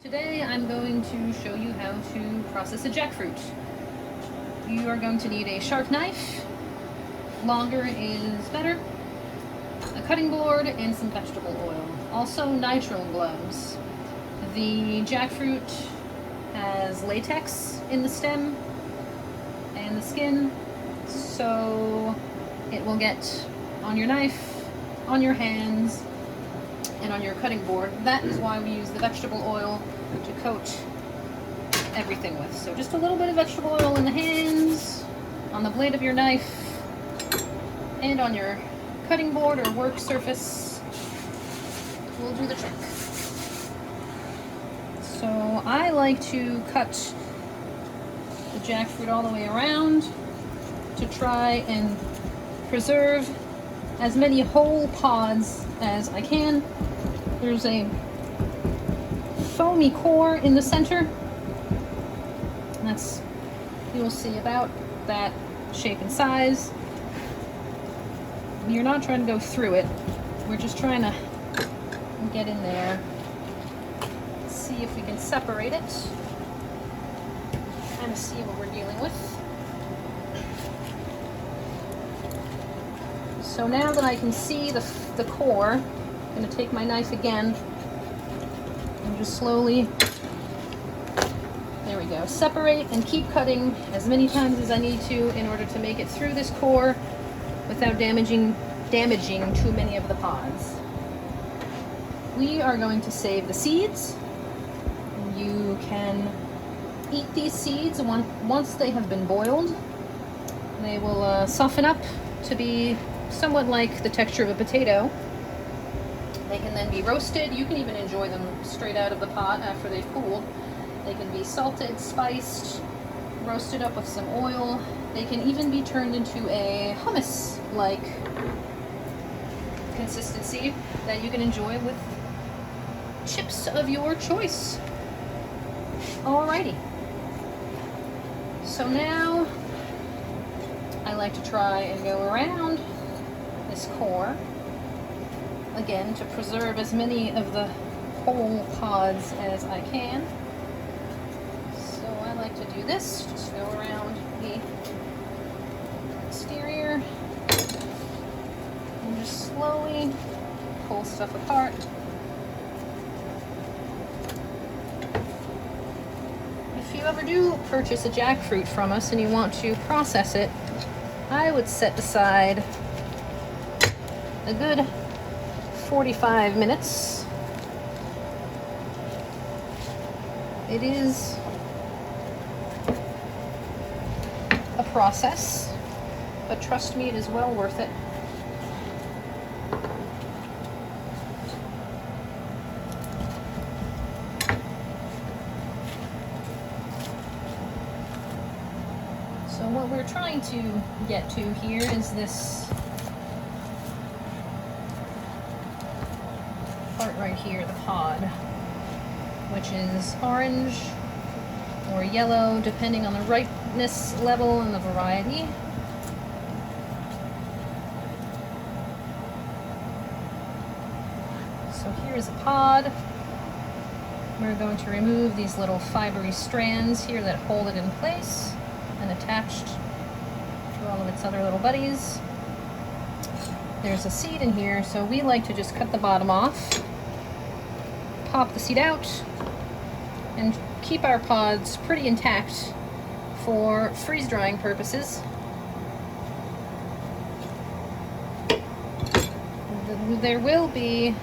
Today I'm going to show you how to process a jackfruit. You are going to need a sharp knife, longer is better, a cutting board, and some vegetable oil. Also nitrile gloves. The jackfruit has latex in the stem and the skin, so it will get on your knife, on your hands, and on your cutting board. That is why we use the vegetable oil to coat everything with. So just a little bit of vegetable oil in the hands, on the blade of your knife, and on your cutting board or work surface will do the trick. So I like to cut the jackfruit all the way around to try and preserve as many whole pods as I can. There's a foamy core in the center. That's, you'll see, about that shape and size. You're not trying to go through it. We're just trying to get in there. See if we can separate it. Kind of see what we're dealing with. So now that I can see the core, I'm going to take my knife again and just slowly, there we go, separate and keep cutting as many times as I need to in order to make it through this core without damaging too many of the pods. We are going to save the seeds. You can eat these seeds once they have been boiled. They will soften up to be somewhat like the texture of a potato. They can then be roasted. You can even enjoy them straight out of the pot after they've cooled. They can be salted, spiced, roasted up with some oil. They can even be turned into a hummus-like consistency that you can enjoy with chips of your choice. Alrighty. So now I like to try and go around this core again to preserve as many of the whole pods as I can. So I like to do this, just go around the exterior and just slowly pull stuff apart. If you ever do purchase a jackfruit from us and you want to process it, I would set aside a good 45 minutes. It is a process, but trust me, it is well worth it. So what we're trying to get to here is this part right here, the pod, which is orange or yellow depending on the ripeness level and the variety. So here's a pod. We're going to remove these little fibery strands here that hold it in place and attached to all of its other little buddies. There's a seed in here, so we like to just cut the bottom off, pop the seed out, and keep our pods pretty intact for freeze drying purposes. There will be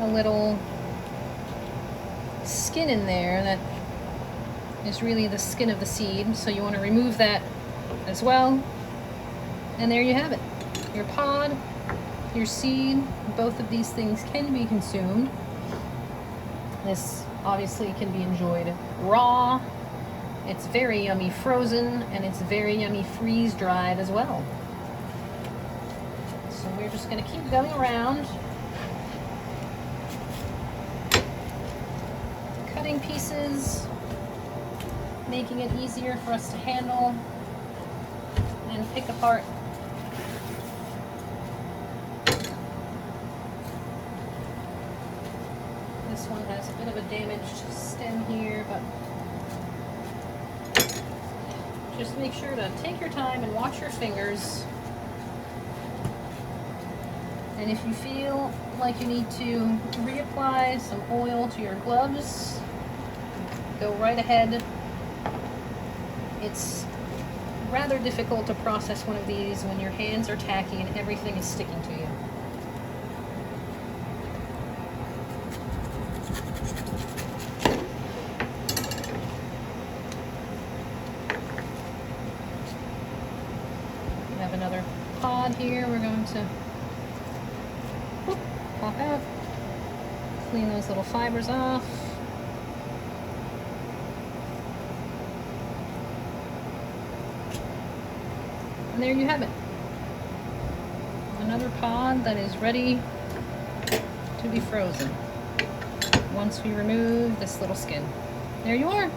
a little skin in there that is really the skin of the seed, so you want to remove that as well. And there you have it. Your pod, your seed, both of these things can be consumed. This obviously can be enjoyed raw. It's very yummy frozen, and it's very yummy freeze-dried as well. So we're just going to keep going around, cutting pieces, making it easier for us to handle and pick apart. This one has a bit of a damaged stem here, but just make sure to take your time and watch your fingers. And if you feel like you need to reapply some oil to your gloves, go right ahead. It's rather difficult to process one of these when your hands are tacky and everything is sticking to you. We have another pod here. We're going to pop out, clean those little fibers off. And there you have it. Another pod that is ready to be frozen once we remove this little skin. There you are.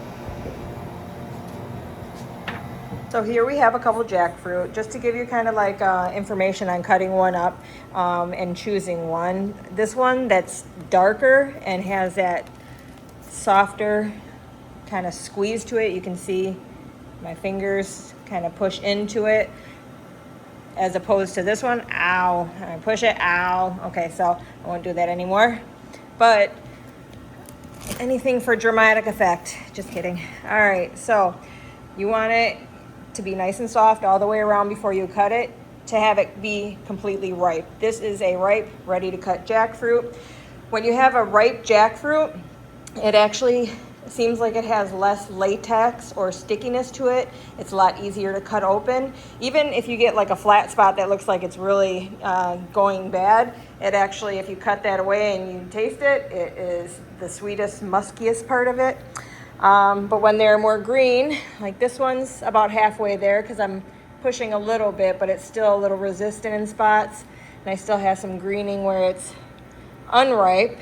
So here we have a couple jackfruit, just to give you kind of like information on cutting one up and choosing one. This one that's darker and has that softer kind of squeeze to it. You can see my fingers kind of push into it, as opposed to this one. Ow, I push it, ow. Okay, so I won't do that anymore. But anything for dramatic effect, just kidding. All right, so you want it to be nice and soft all the way around before you cut it, to have it be completely ripe. This is a ripe, ready to cut jackfruit. When you have a ripe jackfruit, it actually seems like it has less latex or stickiness to it. It's a lot easier to cut open. Even if you get like a flat spot that looks like it's really going bad, it actually, if you cut that away and you taste it, it is the sweetest, muskiest part of it. But when they're more green, like this one's about halfway there because I'm pushing a little bit, but it's still a little resistant in spots. And I still have some greening where it's unripe.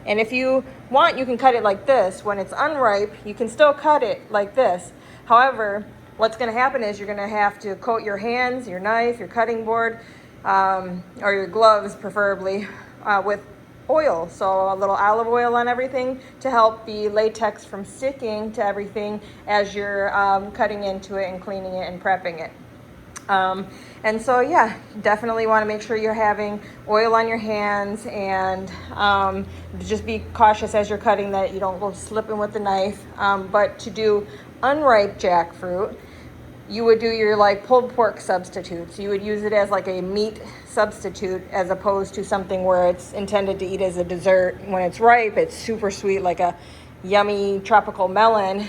And if you want, you can cut it like this. When it's unripe, you can still cut it like this. However, what's going to happen is you're going to have to coat your hands, your knife, your cutting board, or your gloves preferably, with oil. So a little olive oil on everything to help the latex from sticking to everything as you're cutting into it and cleaning it and prepping it. And so, yeah, definitely want to make sure you're having oil on your hands, and just be cautious as you're cutting that you don't go slipping with the knife. But to do unripe jackfruit, you would do your like pulled pork substitutes. You would use it as like a meat substitute as opposed to something where it's intended to eat as a dessert. When it's ripe, it's super sweet, like a yummy tropical melon.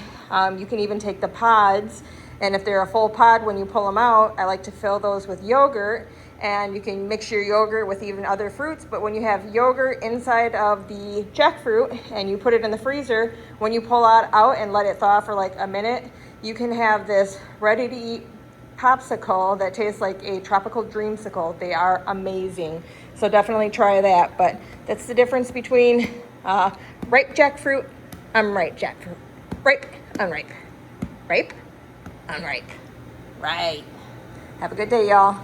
You can even take the pods, and if they're a full pod, when you pull them out, I like to fill those with yogurt, and you can mix your yogurt with even other fruits. But when you have yogurt inside of the jackfruit and you put it in the freezer, when you pull it out and let it thaw for like a minute, you can have this ready to eat popsicle that tastes like a tropical dreamsicle. They are amazing. So definitely try that. But that's the difference between ripe jackfruit, unripe jackfruit. Ripe, unripe. Ripe, unripe. Right. Have a good day, y'all.